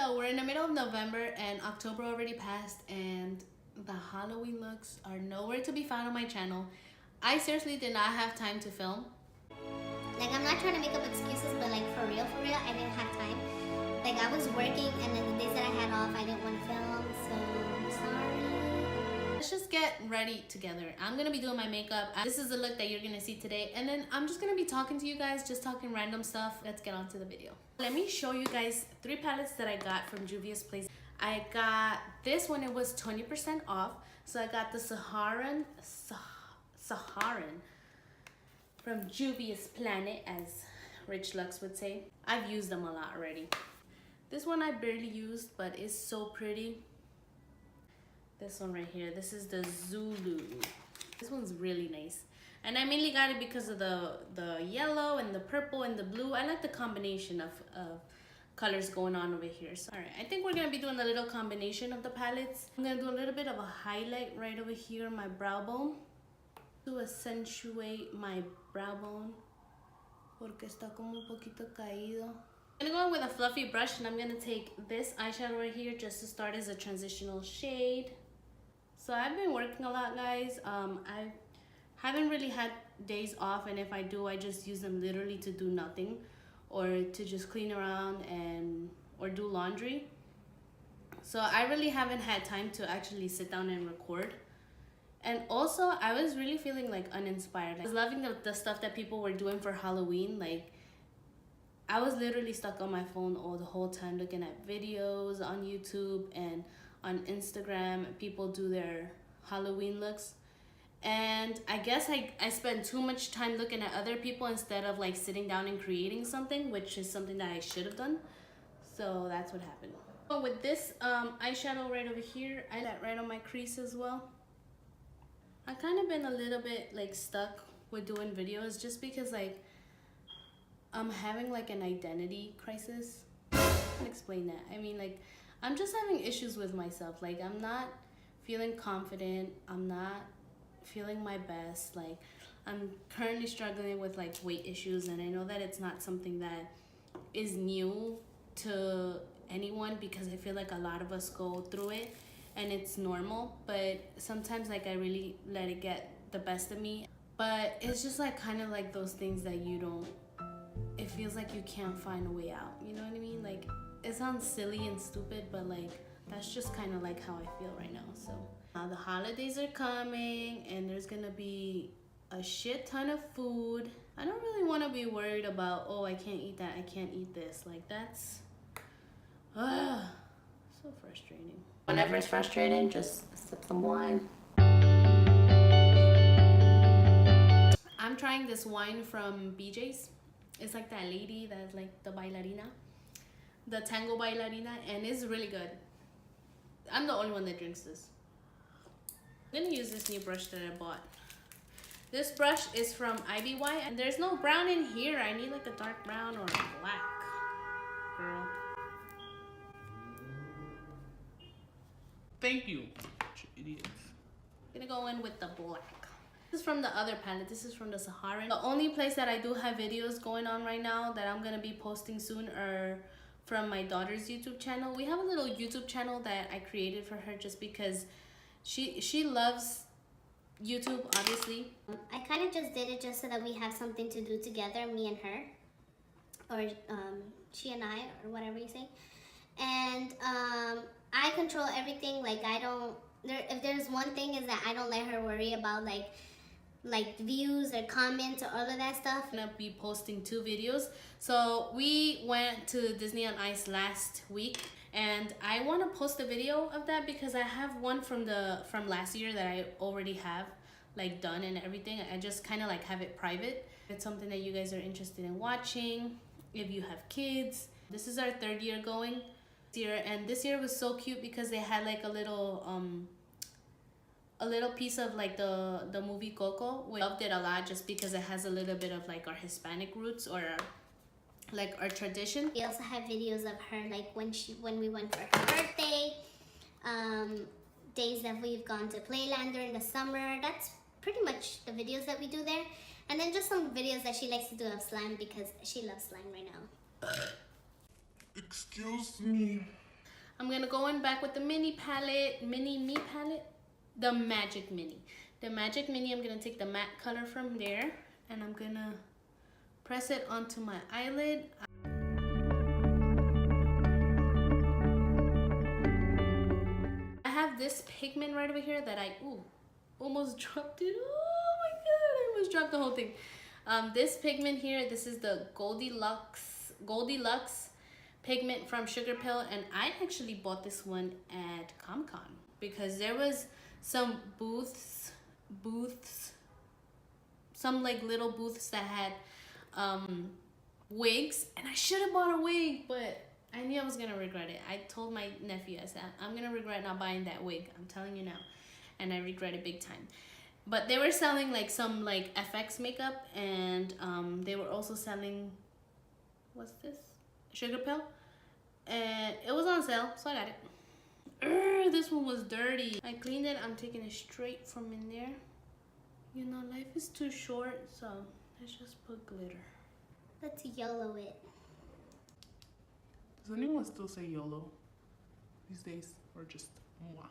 So we're in the middle of November and October already passed, and the Halloween looks are nowhere to be found on my channel. I seriously did not have time to film. Like, I'm not trying to make up excuses, but like for real, I didn't have time. Like, I was working, and then the days that I had off, I didn't want to film, so I'm sorry. Let's just get ready together. I'm gonna be doing my makeup. This is the look that you're gonna see today, and then I'm just gonna be talking to you guys, just talking random stuff. Let's get on to the video. Let me show you guys 3 palettes that I got from Juvia's Place. I got this one, it was 20% off. So I got the Saharan from Juvia's Planet, as Rich Lux would say. I've used them a lot already. This one I barely used, but it's so pretty. This one right here, this is the Zulu. This one's really nice. And I mainly got it because of the yellow and the purple and the blue. I like the combination of colors going on over here. So, all right, I think we're gonna be doing a little combination of the palettes. I'm gonna do a little bit of a highlight right over here, my brow bone, to accentuate my brow bone, porque está como un poquito caído. I'm gonna go in with a fluffy brush, and I'm gonna take this eyeshadow right here just to start as a transitional shade. So I've been working a lot, guys. I haven't really had days off, and if I do, I just use them literally to do nothing, or to just clean around or do laundry. So I really haven't had time to actually sit down and record. And also, I was really feeling like uninspired. I was loving the stuff that people were doing for Halloween. Like, I was literally stuck on my phone all the whole time looking at videos on YouTube and on Instagram. People do their Halloween looks. And I guess I spent too much time looking at other people instead of like sitting down and creating something, which is something that I should have done. So that's what happened. So with this eyeshadow right over here, I got right on my crease as well. I kind of been a little bit like stuck with doing videos just because like I'm having like an identity crisis. I can explain that. I mean, like, I'm just having issues with myself. Like, I'm not feeling confident. I'm not feeling my best. Like, I'm currently struggling with like weight issues, and I know that it's not something that is new to anyone, because I feel like a lot of us go through it and it's normal, but sometimes like I really let it get the best of me. But it's just like kind of like those things that you don't, it feels like you can't find a way out, you know what I mean? Like, it sounds silly and stupid, but like that's just kind of like how I feel right now. So the holidays are coming, and there's gonna be a shit ton of food. I don't really want to be worried about, oh, I can't eat that, I can't eat this. Like, that's so frustrating. Whenever it's frustrating, just sip some wine. I'm trying this wine from BJ's. It's like that lady that's like the bailarina, the tango bailarina, and it's really good. I'm the only one that drinks this. I'm gonna use this new brush that I bought. This brush is from IBY, and there's no brown in here. I need like a dark brown or a black, girl. Thank you, idiots. I'm gonna go in with the black. This is from the other palette. This is from the Saharan. The only place that I do have videos going on right now that I'm gonna be posting soon are from my daughter's YouTube channel. We have a little YouTube channel that I created for her just because she loves YouTube, obviously. I kind of just did it just so that we have something to do together, me and her, or she and I, or whatever you say. And I control everything. Like, I don't, if there's one thing, is that I don't let her worry about like views or comments or all of that stuff. I'm gonna be posting 2 videos. So we went to Disney on Ice last week, and I want to post a video of that because I have one from last year that I already have like done and everything. I just kind of like have it private. It's something that you guys are interested in watching if you have kids. This is our 3rd year going year, and this year was so cute because they had like a little piece of like the movie Coco. We loved it a lot just because it has a little bit of like our Hispanic roots, or like our tradition. We also have videos of her, like when we went for her birthday, days that we've gone to Playland during the summer. That's pretty much the videos that we do there. And then just some videos that she likes to do of slime, because she loves slime right now. Excuse me. I'm gonna go in back with the mini me palette, the Magic Mini. The Magic Mini, I'm gonna take the matte color from there and I'm gonna press it onto my eyelid. I have this pigment right over here that I almost dropped it. Oh my god, I almost dropped the whole thing. This pigment here, this is the Goldilux pigment from Sugarpill, and I actually bought this one at Comic-Con because there was some booths, some like little booths that had wigs, and I should have bought a wig, but I knew I was gonna regret it. I told my nephew, I said, I'm gonna regret not buying that wig, I'm telling you now, and I regret it big time. But they were selling like some like FX makeup, and they were also selling, what's this? Sugarpill, and it was on sale, so I got it. This one was dirty. I cleaned it. I'm taking it straight from in there. You know, life is too short, so let's just put glitter. Let's YOLO it. Does anyone still say YOLO these days, or just mwah?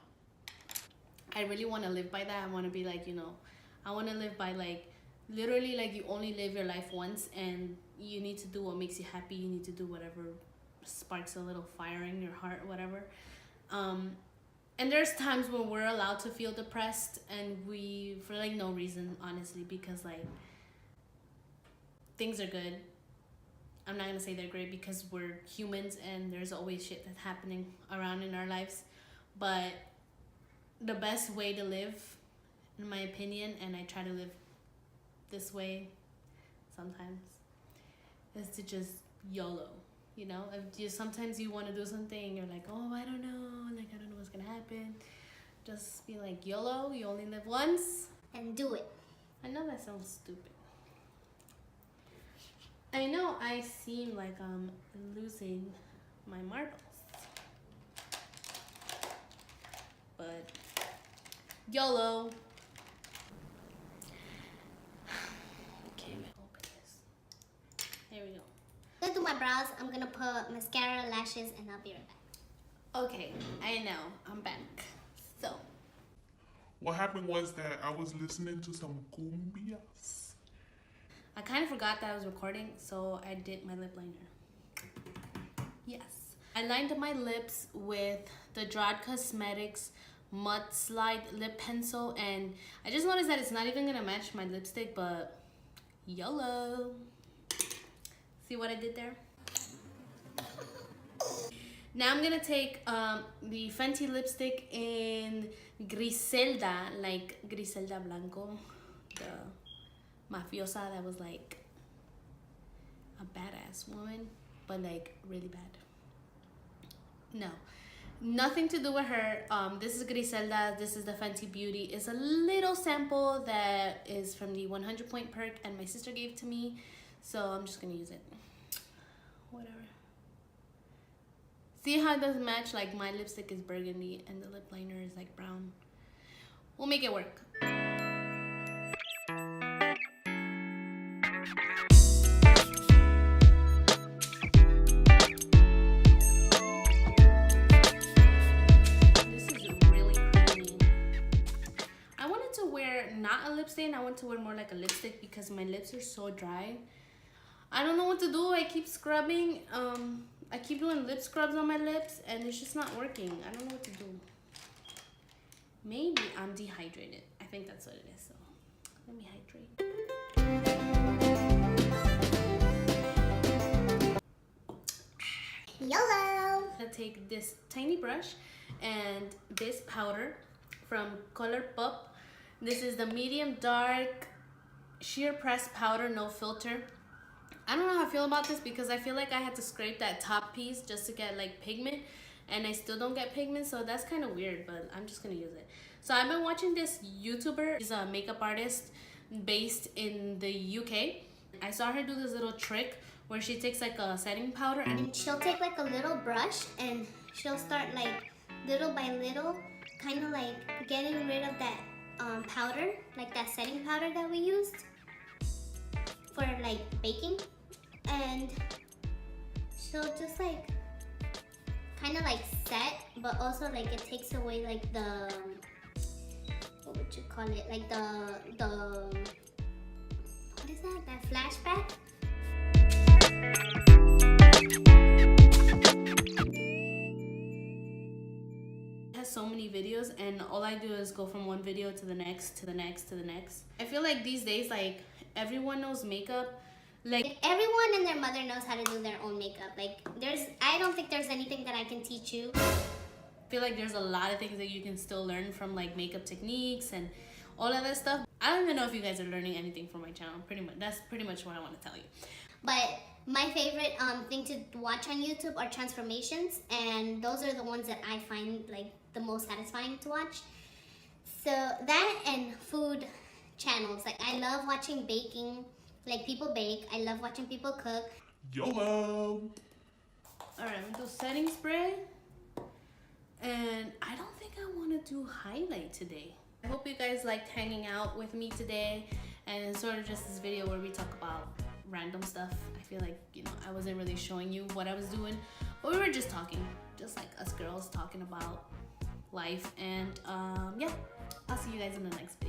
I really want to live by that. I want to be like, you know, I want to live by like, literally like you only live your life once, and you need to do what makes you happy. You need to do whatever sparks a little fire in your heart, whatever. And there's times when we're allowed to feel depressed, and we, for like no reason, honestly, because like things are good. I'm not gonna say they're great because we're humans and there's always shit that's happening around in our lives. But the best way to live, in my opinion, and I try to live this way sometimes, is to just YOLO. You know, if sometimes you want to do something, you're like, oh, I don't know, like I don't know what's gonna happen. Just be like, YOLO, you only live once. And do it. I know that sounds stupid. I know I seem like I'm losing my marbles, but YOLO. Okay, let me open this. There we go. I'm gonna do my brows. I'm gonna put mascara, lashes, and I'll be right back. Okay, I know, I'm back. So, What happened was that I was listening to some cumbias. I kind of forgot that I was recording, so I did my lip liner. Yes. I lined up my lips with the Drod Cosmetics Mudslide Lip Pencil, and I just noticed that it's not even gonna match my lipstick, but YOLO. See what I did there? Now I'm gonna take the Fenty lipstick in Griselda, like Griselda Blanco, the mafiosa that was like a badass woman, but like really bad. No, nothing to do with her. This is Griselda. This is the Fenty Beauty. It's a little sample that is from the 100 Point Perk, and my sister gave to me, so I'm just gonna use it. Whatever. See how it doesn't match? Like my lipstick is burgundy and the lip liner is like brown. We'll make it work. Not a lip stain, I want to wear more like a lipstick because my lips are so dry. I don't know what to do. I keep scrubbing. I keep doing lip scrubs on my lips and it's just not working. I don't know what to do. Maybe I'm dehydrated. I think that's what it is. So let me hydrate. YOLO! I'm gonna take this tiny brush and this powder from Colourpop. This is the medium dark sheer press powder, no filter. I don't know how I feel about this because I feel like I had to scrape that top piece just to get like pigment, and I still don't get pigment, so that's kind of weird, but I'm just gonna use it. So I've been watching this YouTuber. She's a makeup artist based in the UK. I saw her do this little trick where she takes like a setting powder and she'll take like a little brush and she'll start like little by little kind of like getting rid of that powder, like that setting powder that we used for like baking, and she'll just like kind of like set, but also like it takes away like the, what would you call it? Like the what is that? That flashback? It has so many videos, and all I do is go from one video to the next, to the next, to the next. I feel like these days, like, everyone knows makeup. Like, Everyone and their mother knows how to do their own makeup. Like, I don't think there's anything that I can teach you. I feel like there's a lot of things that you can still learn from, like, makeup techniques and all of that stuff. I don't even know if you guys are learning anything from my channel. That's pretty much what I want to tell you. But my favorite thing to watch on YouTube are transformations, and those are the ones that I find like the most satisfying to watch. So that and food channels. Like, I love watching baking, like people bake. I love watching people cook. YOLO! Alright, I'm gonna do setting spray. And I don't think I want to do highlight today. I hope you guys liked hanging out with me today. And it's sort of just this video where we talk about random stuff. I feel like, you know, I wasn't really showing you what I was doing. But we were just talking. Just like us girls talking about life. And yeah, I'll see you guys in the next video.